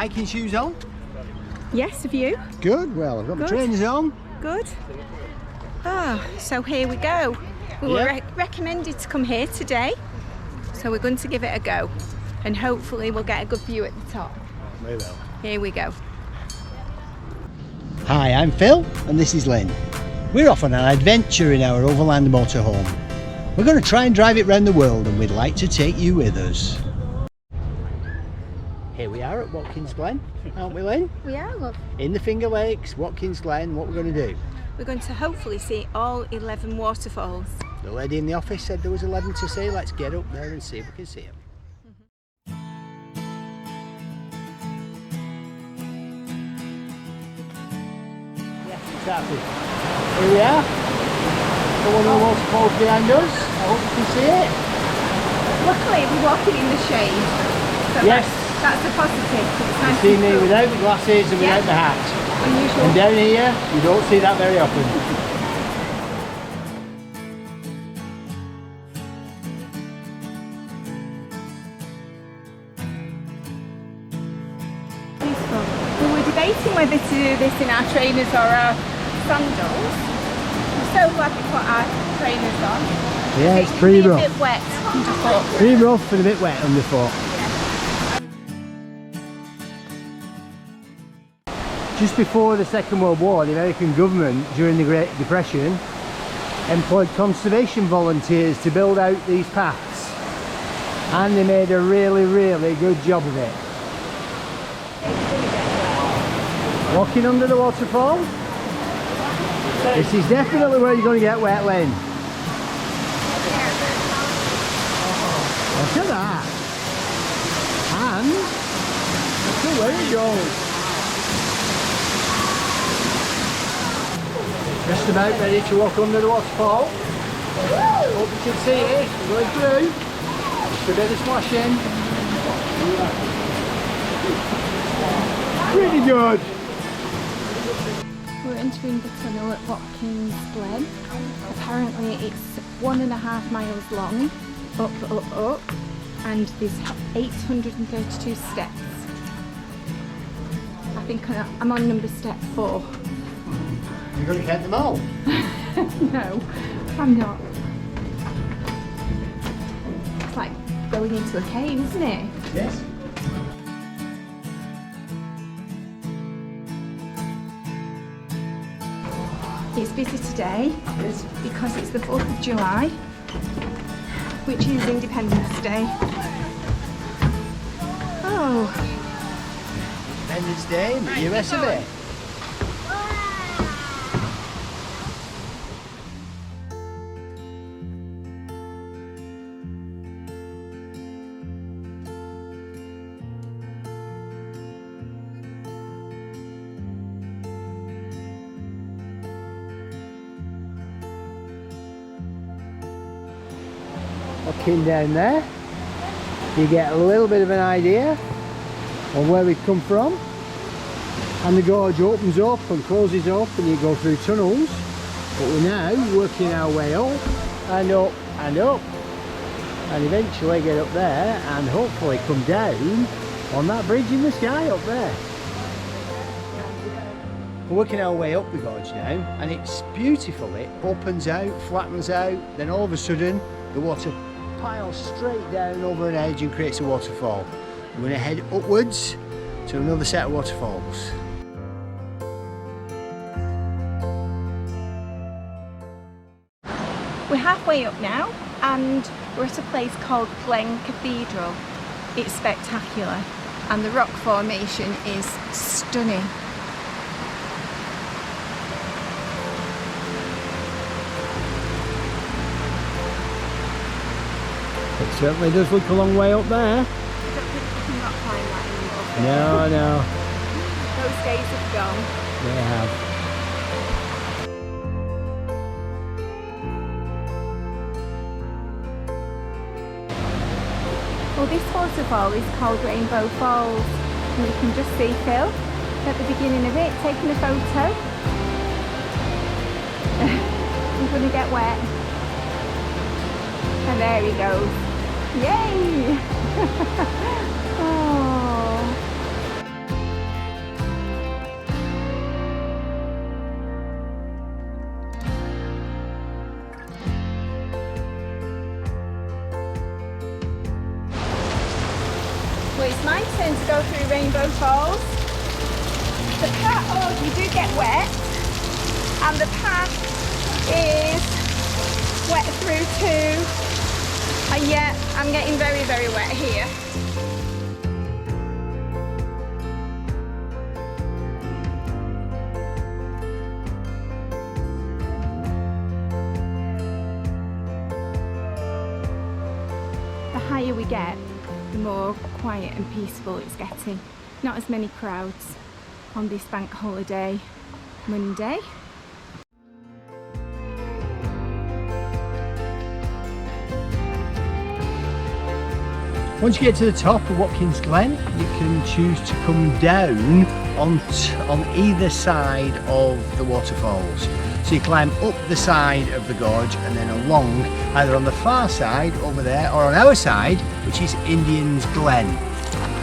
hiking shoes on? Yes, have you? Good, well I've got my trainers on. Good. Ah, so here we go. We were recommended to come here today, so we're going to give it a go, and hopefully we'll get a good view at the top. We will. Here we go. Hi, I'm Phil and this is Lynn. We're off on an adventure in our overland motorhome. We're going to try and drive it round the world and we'd like to take you with us. Here we are at Watkins Glen, aren't we, Lynn? We are, love. In the Finger Lakes, Watkins Glen. What we're going to do? We're going to hopefully see all 11 waterfalls. The lady in the office said there was 11 to see. Let's get up there and see if we can see them. Yes, exactly. Here we are. Got one of the waterfalls behind us. I hope you can see it. Luckily, we're walking in the shade. So Yes. That's a positive. It's nice. You see me without the glasses and without the hat. Unusual. And down here, you don't see that very often. Beautiful. We were debating whether to do this in our trainers or our sandals. I'm so glad we put our trainers on. Yeah, it's It pretty can be rough. a bit wet underfoot. Pretty rough and a bit wet underfoot. Just before the Second World War, the American government, during the Great Depression, employed conservation volunteers to build out these paths. And they made a really, really good job of it. Walking under the waterfall. This is definitely where you're going to get wet, Lynn. Look at that. And look at where it goes. Just about ready to walk under the waterfall. Hope you can see it. We're going through. Just a bit of splashing. Pretty good. We're entering the tunnel at Watkins Glen. Apparently it's 1.5 miles long, up, and there's 832 steps. I think I'm on number step 4. You're going to count them all? No, I'm not. It's like going into a cave, isn't it? Yes. It's busy today because it's the 4th of July, which is Independence Day. Oh. Independence Day in the US of A. Looking down there, you get a little bit of an idea of where we've come from, and the gorge opens up and closes up and you go through tunnels, but we're now working our way up and up and up and eventually get up there and hopefully come down on that bridge in the sky up there. We're working our way up the gorge now and it's beautiful. It opens out, flattens out, then all of a sudden the water piles straight down over an edge and creates a waterfall. We're going to head upwards to another set of waterfalls. We're halfway up now and we're at a place called Glen Cathedral. It's spectacular and the rock formation is stunning. It certainly does look a long way up there. I don't think we can rock climb that anymore. No. Those days have gone. They have. Well, this waterfall is called Rainbow Falls and you can just see Phil at the beginning of it taking a photo. I'm going to get wet. And there he goes. Yay! Oh. it's my turn to go through Rainbow Falls. The path, oh, you do get wet, and the path is wet through too. And yeah, I'm getting very, very wet here. The higher we get, the more quiet and peaceful it's getting. Not as many crowds on this bank holiday Monday. Once you get to the top of Watkins Glen, you can choose to come down on either side of the waterfalls. So you climb up the side of the gorge and then along, either on the far side over there or on our side, which is Indian's Glen.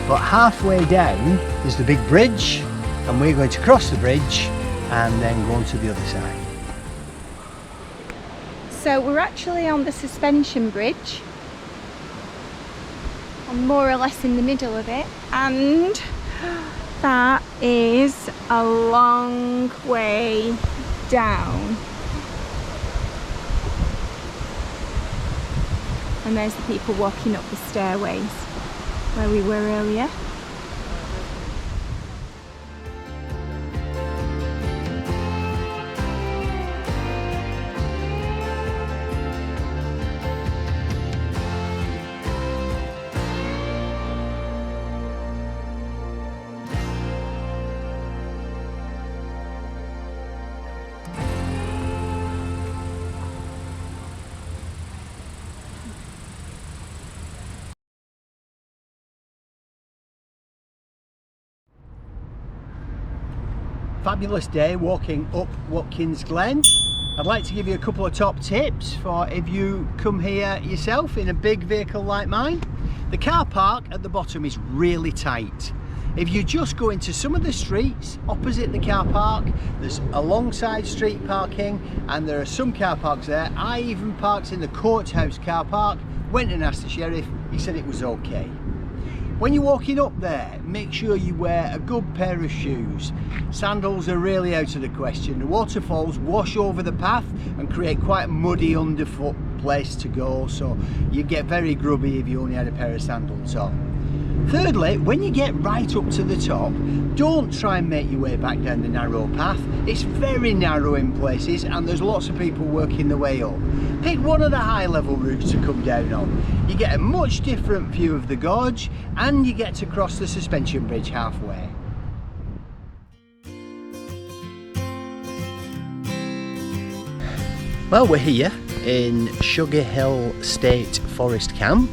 But halfway down is the big bridge, and we're going to cross the bridge and then go on to the other side. So we're actually on the suspension bridge. I'm more or less in the middle of it, and that is a long way down. And there's the people walking up the stairways where we were earlier. Fabulous day walking up Watkins Glen. I'd like to give you a couple of top tips for if you come here yourself in a big vehicle like mine. The car park at the bottom is really tight. If you just go into some of the streets opposite the car park, there's alongside street parking, and there are some car parks there. I even parked in the courthouse car park, went and asked the sheriff, he said it was okay. When you're walking up there, make sure you wear a good pair of shoes. Sandals are really out of the question. The waterfalls wash over the path and create quite a muddy underfoot place to go, so you get very grubby if you only had a pair of sandals on. Thirdly, when you get right up to the top, don't try and make your way back down the narrow path. It's very narrow in places and there's lots of people working their way up. Pick one of the high level routes to come down on. You get a much different view of the gorge and you get to cross the suspension bridge halfway. Well, we're here in Schuyler County State Forest Camp,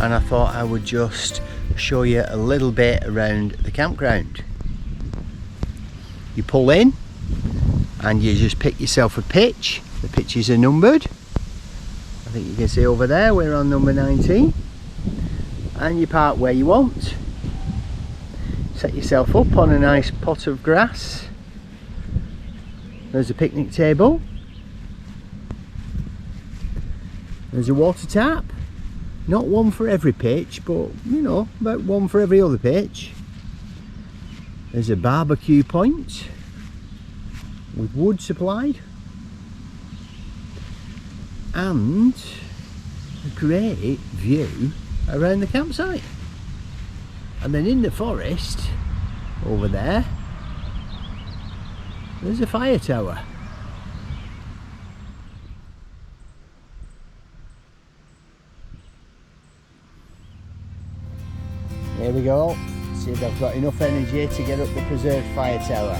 and I thought I would just show you a little bit around the campground. You pull in and you just pick yourself a pitch. The pitches are numbered. I think you can see over there we're on number 19, and you park where you want. Set yourself up on a nice pot of grass. There's a picnic table. There's a water tap. Not one for every pitch, but you know, about one for every other pitch. There's a barbecue point with wood supplied, and a great view around the campsite. And then in the forest over there, there's a fire tower. Here we go. See if I've got enough energy to get up the preserved fire tower.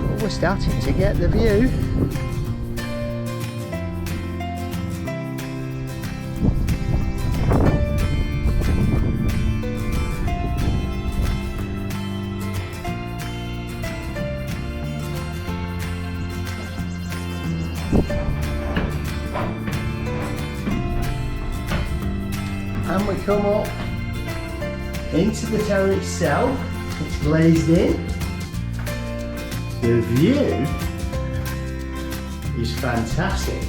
Well, we're starting to get the view. And we come up into the town itself. It's glazed in. The view is fantastic.